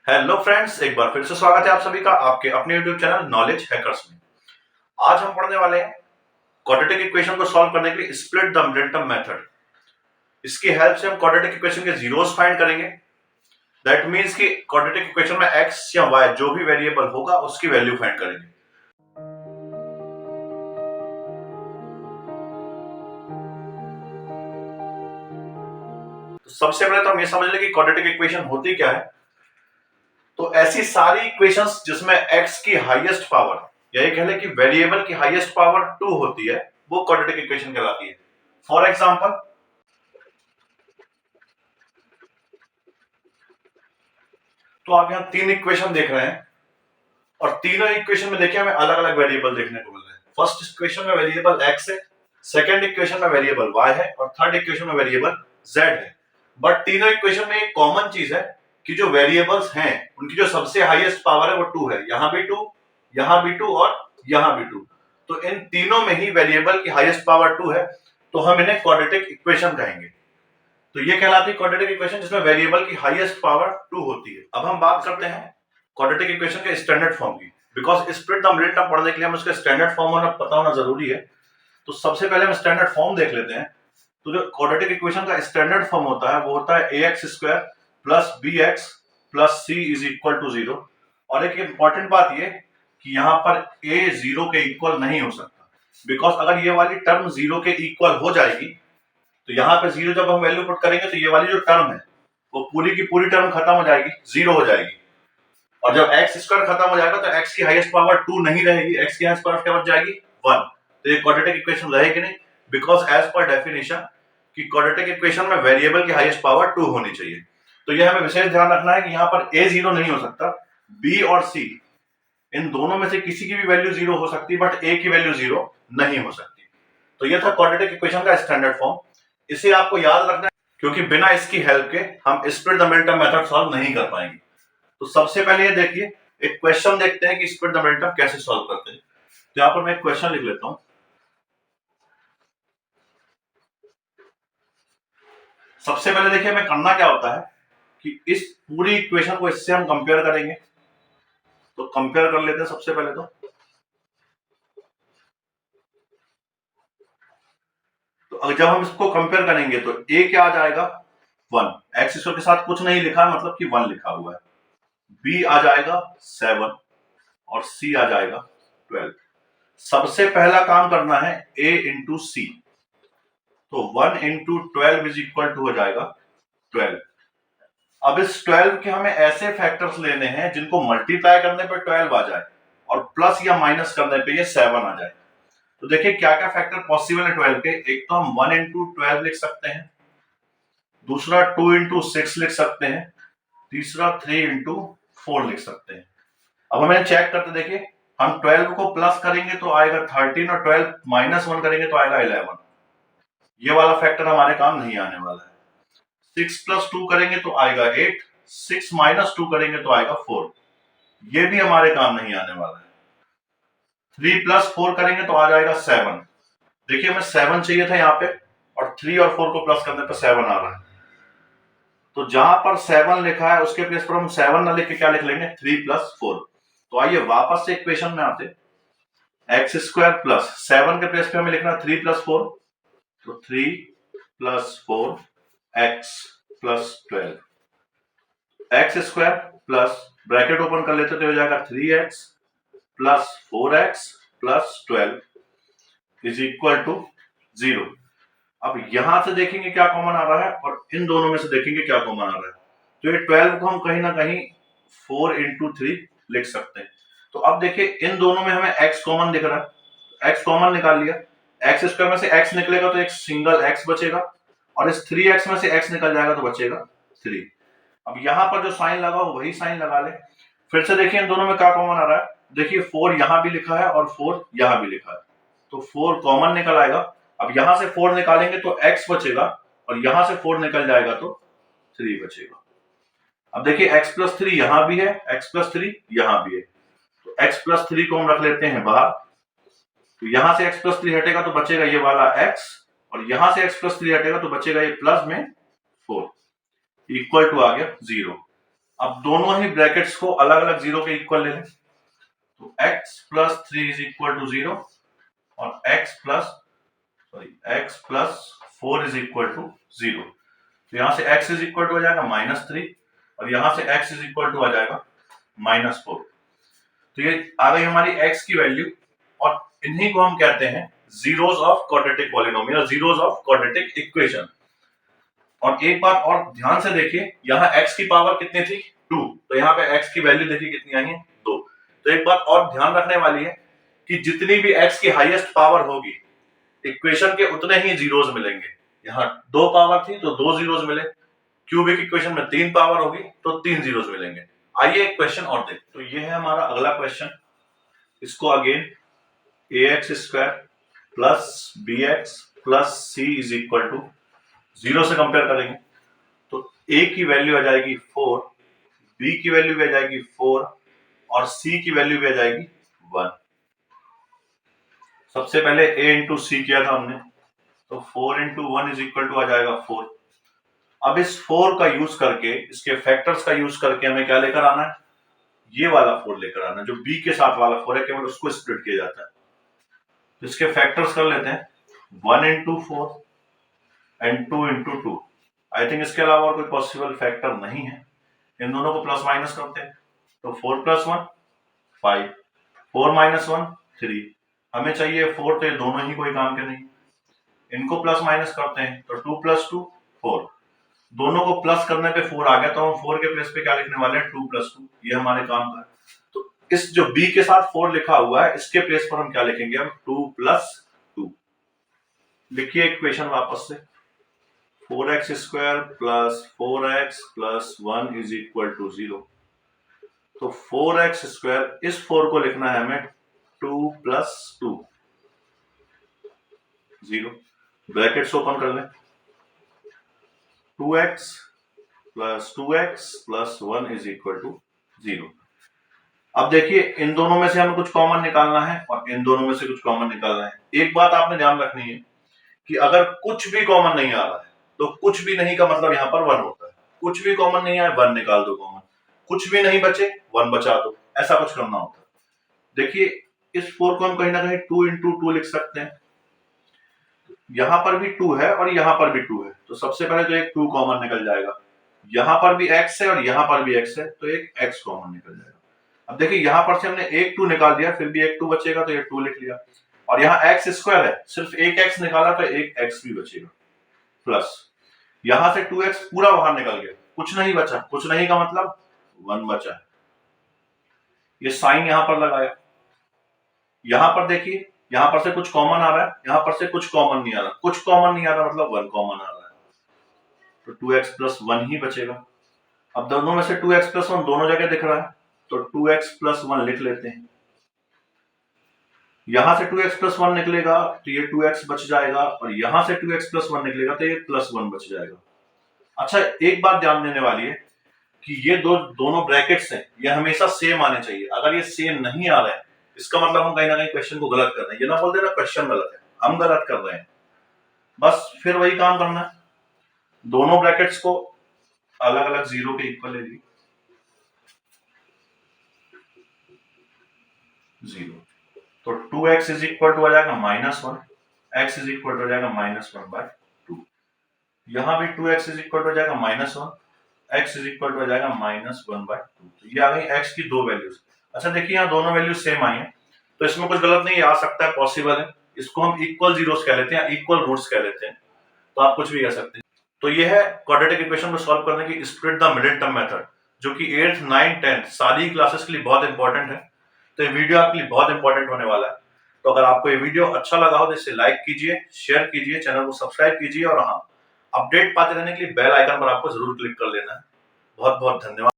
Hello friends, एक बार फिर से स्वागत है आप सभी का आपके अपने यूट्यूब चैनल नॉलेज हैकर्स में। आज हम पढ़ने वाले हैं क्वाड्रेटिक इक्वेशन को सॉल्व करने के लिए स्प्लिट द मिडल मेथड। इसकी हेल्प से हम क्वाड्रेटिक इक्वेशन के जीरोस फाइंड करेंगे। दैट मींस कि क्वाड्रेटिक इक्वेशन में एक्स या वाई जो भी वेरिएबल होगा उसकी वैल्यू फाइंड करेंगे। तो सबसे पहले तो हम ये समझ लें कि क्वाड्रेटिक इक्वेशन होती क्या है। तो ऐसी सारी इक्वेशंस जिसमें x की हाईएस्ट पावर या ये कह लें कि वेरिएबल की हाईएस्ट पावर 2 होती है वो क्वाड्रेटिक इक्वेशन कहलाती है। फॉर एग्जांपल, तो आप यहां तीन इक्वेशन देख रहे हैं और तीनों इक्वेशन में देखिए हमें अलग अलग वेरिएबल देखने को मिल रहे हैं। फर्स्ट इक्वेशन में वेरिएबल x है, सेकंड इक्वेशन में वेरिएबल y है और थर्ड इक्वेशन में वेरिएबल z है। बट तीनों इक्वेशन में एक कॉमन चीज है कि जो वेरिएबल्स हैं उनकी जो सबसे हाईएस्ट पावर है वो 2 है। यहां भी 2, यहां भी 2 और यहां भी 2। तो इन तीनों में ही वेरिएबल की हाईएस्ट पावर 2 है, तो हम इन्हें क्वाड्रेटिक इक्वेशन कहेंगे। तो ये कहलाती है क्वाड्रेटिक इक्वेशन जिसमें वेरिएबल की हाईएस्ट पावर 2 होती है। अब हम बात करते हैं क्वाड्रेटिक इक्वेशन के स्टैंडर्ड फॉर्म की। Because split the middle term पढ़ने के लिए हमें उसका स्टैंडर्ड फॉर्म होना पता होना जरूरी है। तो सबसे पहले हम स्टैंडर्ड फॉर्म देख लेते हैं। तो जो क्वाड्रेटिक इक्वेशन का स्टैंडर्ड फॉर्म होता है वो होता है ax square plus bx plus c is equal to 0। और एक इंपॉर्टेंट बात ये कि यहाँ पर a 0 के इक्वल नहीं हो सकता। बिकॉज अगर ये वाली टर्म 0 के इक्वल हो जाएगी तो यहाँ पे 0 जब हम वैल्यू पुट करेंगे तो ये वाली जो टर्म है वो पूरी की पूरी टर्म खत्म हो जाएगी, 0 हो जाएगी। और जब एक्स स्क्वायर खत्म हो जाएगा तो एक्स की हाईएस्ट पावर 2 नहीं रहेगी, एक्स की हाईएस्ट पावर क्या बच जाएगी 1। तो ये क्वाड्रेटिक इक्वेशन रहेगी नहीं। बिकॉज एज पर डेफिनेशन कि क्वाड्रेटिक इक्वेशन में वेरिएबल की हाईएस्ट पावर 2 होनी चाहिए। तो ये हमें विशेष ध्यान रखना है कि यहाँ पर a 0 नहीं हो सकता, b और c इन दोनों में से किसी की भी वैल्यू 0 हो सकती है, बट a की वैल्यू 0 नहीं हो सकती। तो ये था क्वाड्रेटिक इक्वेशन का स्टैंडर्ड फॉर्म। इसे आपको याद रखना है क्योंकि बिना इसकी हेल्प के हम split the middle term method solve नहीं कर पाएंगे। तो सबसे पहले ये देखिए, एक क्वेश्चन देखते हैं कि स्प्लिट द मिडिल टर्म कैसे सॉल्व करते हैं। तो यहाँ पर मैं एक क्वेश्चन लिख लेता हूं। सबसे पहले देखिए हमें करना क्या होता है कि इस पूरी इक्वेशन को इससे हम कंपेयर करेंगे। तो कंपेयर कर लेते हैं सबसे पहले। तो जब हम इसको कंपेयर करेंगे तो a क्या आ जाएगा 1, एक्स स्क्वायर के साथ कुछ नहीं लिखा मतलब कि 1 लिखा हुआ है। b आ जाएगा 7 और c आ जाएगा 12। सबसे पहला काम करना है a इंटू सी। तो 1 इंटू 12 इज इक्वल टू हो जाएगा 12। अब इस 12 के हमें ऐसे फैक्टर्स लेने हैं जिनको मल्टीप्लाई करने पर 12 आ जाए और प्लस या माइनस करने पे ये 7 आ जाए। तो देखिए क्या क्या फैक्टर पॉसिबल है 12 के। एक तो हम 1 इंटू 12 लिख सकते हैं, दूसरा 2 इंटू 6 लिख सकते हैं, तीसरा 3 इंटू 4 लिख सकते हैं। अब हमें चेक करते देखिए, हम 12 को प्लस करेंगे तो आएगा 13 और 12 माइनस 1 करेंगे तो आएगा 11। ये वाला फैक्टर हमारे काम नहीं आने वाला है। 6 प्लस 2 करेंगे तो आएगा 8, 6 माइनस 2 करेंगे तो आएगा 4। ये भी हमारे काम नहीं आने वाला है। 3 प्लस 4 करेंगे तो आ जाएगा 7। देखिए हमें 7 चाहिए था यहाँ पे और 3 और 4 को प्लस करने पर 7 आ रहा है। तो जहां पर 7 लिखा है उसके प्लेस पर हम 7 ना लिख के क्या लिख लेंगे 3 प्लस 4। तो आइए वापस से इक्वेशन में आते। एक्स स्क्वायर प्लस 7 के प्लेस पे हमें लिखना 3 प्लस 4। तो 3 plus 4 x plus 12। X square plus bracket open कर लेते तो हो जाएगा 3x plus 4x plus 12 is equal to 0। अब यहां से देखेंगे क्या कॉमन आ रहा है और इन दोनों में से देखेंगे क्या कॉमन आ रहा है। तो ये 12 को हम कहीं ना कहीं 4 इंटू 3 लिख सकते हैं। तो अब देखिए इन दोनों में हमें x कॉमन दिख रहा है, x कॉमन निकाल लिया। एक्स स्क्वायर में से x निकलेगा तो एक सिंगल x बचेगा और इस 3x में से x निकल जाएगा तो बचेगा 3। अब यहाँ पर जो साइन लगा हो वही साइन लगा ले। फिर से देखिए इन दोनों में क्या कॉमन आ रहा है। देखिए 4 यहां भी लिखा है और 4 यहां भी लिखा है, तो 4 कॉमन निकल आएगा। अब यहां से 4 निकालेंगे तो x बचेगा और यहां से 4 निकल जाएगा तो 3 बचेगा। अब देखिए x प्लस 3 यहां भी है, x प्लस 3 यहां भी है, तो x प्लस 3 को हम रख लेते हैं बाहर। तो यहां से x प्लस 3 हटेगा तो बचेगा ये वाला x और यहां से x प्लस 3 हटेगा तो बचेगा ये प्लस में 4 इक्वल टू आ गया 0। अब दोनों ही ब्रैकेट्स को अलग अलग जीरो के इक्वल ले लें, तो x plus 3 is equal to 0 और x plus 4 is equal to 0। तो यहां से x इज इक्वल टू आ जाएगा -3 और यहां से x इज इक्वल टू आ जाएगा -4। तो ये आ गई हमारी x की वैल्यू और इन्हीं को हम कहते हैं zeros of quadratic polynomial, zeros of quadratic equation. और एक बात और ध्यान से देखिए, यहाँ x की पावर कितनी थी 2, तो यहाँ पे x की वैल्यू देखिए कितनी आई है 2। तो एक बात और ध्यान रखने वाली है कि जितनी भी x की हाईएस्ट पावर होगी इक्वेशन के उतने ही जीरोस मिलेंगे। यहाँ 2 पावर थी तो 2 जीरोस मिले, क्यूबिक इक्वेशन में 3 पावर होगी तो 3 जीरोस मिलेंगे। आइए एक क्वेश्चन और देखते। तो ये है हमारा अगला क्वेश्चन। इसको again ax square plus bx plus c is equal to 0 से कंपेयर करेंगे। तो a की वैल्यू आ जाएगी 4, b की वैल्यू भी आ जाएगी 4 और c की वैल्यू भी आ जाएगी 1। सबसे पहले a इंटू सी किया था हमने, तो 4 इंटू 1 इज इक्वल टू आ जाएगा 4। अब इस 4 का यूज करके, इसके फैक्टर्स का यूज करके हमें क्या लेकर आना है, ये वाला 4 लेकर आना है। जो b के साथ वाला 4 है केवल उसको स्प्लिट किया जाता है। तो इसके फैक्टर्स कर लेते हैं, 1 into 4 and 2 into 2। I think इसके अलावा और कोई पॉसिबल फैक्टर नहीं है। इन दोनों को प्लस माइनस करते हैं, तो 4 प्लस 1 5, 4 माइनस 1 3। हमें चाहिए 4, तो ये दोनों ही कोई काम के नहीं। इनको प्लस माइनस करते हैं, तो 2 प्लस 2 4। दोनों को प्लस करने पे 4 आ गया, तो हम 4 के प्लेस पे क्या लिखने वाले हैं 2 प्लस 2। ये हमारे काम का है। तो इस जो b के साथ 4 लिखा हुआ है इसके प्लेस पर हम क्या लिखेंगे, हम 2 प्लस 2। लिखिए इक्वेशन वापस से, 4x square plus 4x plus 1 is equal to 0। तो 4x स्क्वायर, इस 4 को लिखना है हमें 2 प्लस 2 0। ब्रैकेट्स ओपन कर लें, 2x plus 1 is equal to 0। अब देखिए इन दोनों में से हमें कुछ कॉमन निकालना है और इन दोनों में से कुछ कॉमन निकालना है। एक बात आपने ध्यान रखनी है कि अगर कुछ भी कॉमन नहीं आ रहा है तो कुछ भी नहीं का मतलब यहाँ पर 1 होता है। कुछ भी कॉमन नहीं आया 1 निकाल दो कॉमन, कुछ भी नहीं बचे 1 बचा दो, ऐसा कुछ करना होता है। देखिए इस 4 को हम कहीं ना कहीं 2 इंटू 2 लिख सकते हैं। यहां पर भी 2 है और यहां पर भी 2 है, तो सबसे पहले तो एक 2 कॉमन निकल जाएगा। यहां पर भी x है और यहां पर भी x है, तो एक x कॉमन निकल जाएगा। अब देखिए यहां पर से हमने एक 2 निकाल दिया, फिर भी एक 2 बचेगा, तो ये 2 लिख लिया। और यहाँ x स्क्वायर है, सिर्फ एक x निकाला तो एक x भी बचेगा, प्लस यहां से 2x पूरा बाहर निकल गया, कुछ नहीं बचा। कुछ नहीं का मतलब 1 बचा। ये साइन यहां पर लगाया। यहां पर देखिए, यहां पर से कुछ कॉमन आ रहा है, यहां पर से कुछ कॉमन नहीं आ रहा। कुछ कॉमन नहीं आ रहा मतलब 1 कॉमन आ रहा है, तो 2x प्लस 1 ही बचेगा। अब दोनों में से 2x प्लस 1 दोनों जगह दिख रहा है, तो 2x प्लस 1 लिख लेते हैं। यहां से 2x प्लस 1 निकलेगा तो ये 2x बच जाएगा, और यहां से 2x प्लस 1 निकलेगा तो ये प्लस 1 बच जाएगा। अच्छा एक बात ध्यान देने वाली है कि ये दोनों ब्रैकेट्स हैं, ये हमेशा सेम आने चाहिए। अगर ये सेम नहीं आ रहे हैं इसका मतलब हम कहीं ना कहीं क्वेश्चन को गलत कर रहे हैं। ये ना बोल देना क्वेश्चन गलत है, हम गलत कर रहे हैं। बस फिर वही काम करना है, दोनों ब्रैकेट्स को अलग अलग 0 के इक्वल ले ली, 0। तो 2x इज इक्वल टू आ जाएगा -1, x इज इक्वल टू हो जाएगा -1/2। यहां भी 2x इज इक्वल टू हो जाएगा -1, x इज इक्वल टू हो जाएगा -1/2। तो ये आ गई x की दो वैल्यूज। अच्छा देखिए यहाँ दोनों वैल्यू सेम आई है, तो इसमें कुछ गलत नहीं आ सकता है, पॉसिबल है। इसको हम इक्वल जीरोस कह लेते हैं, इक्वल रूट्स कह लेते हैं, तो आप कुछ भी कह सकते हैं। तो ये है क्वाड्रेटिक इक्वेशन को सॉल्व करने की split the middle term method, जो कि 8th 9th 10th सारी क्लासेस के लिए बहुत इंपॉर्टेंट है। तो ये वीडियो आपके लिए बहुत इंपॉर्टेंट होने वाला है। तो अगर आपको ये वीडियो अच्छा लगा हो तो इसे लाइक कीजिए, शेयर कीजिए, चैनल को सब्सक्राइब कीजिए, और हाँ, अपडेट पाते रहने के लिए बेल आइकन पर आपको जरूर क्लिक कर लेना है। बहुत बहुत धन्यवाद।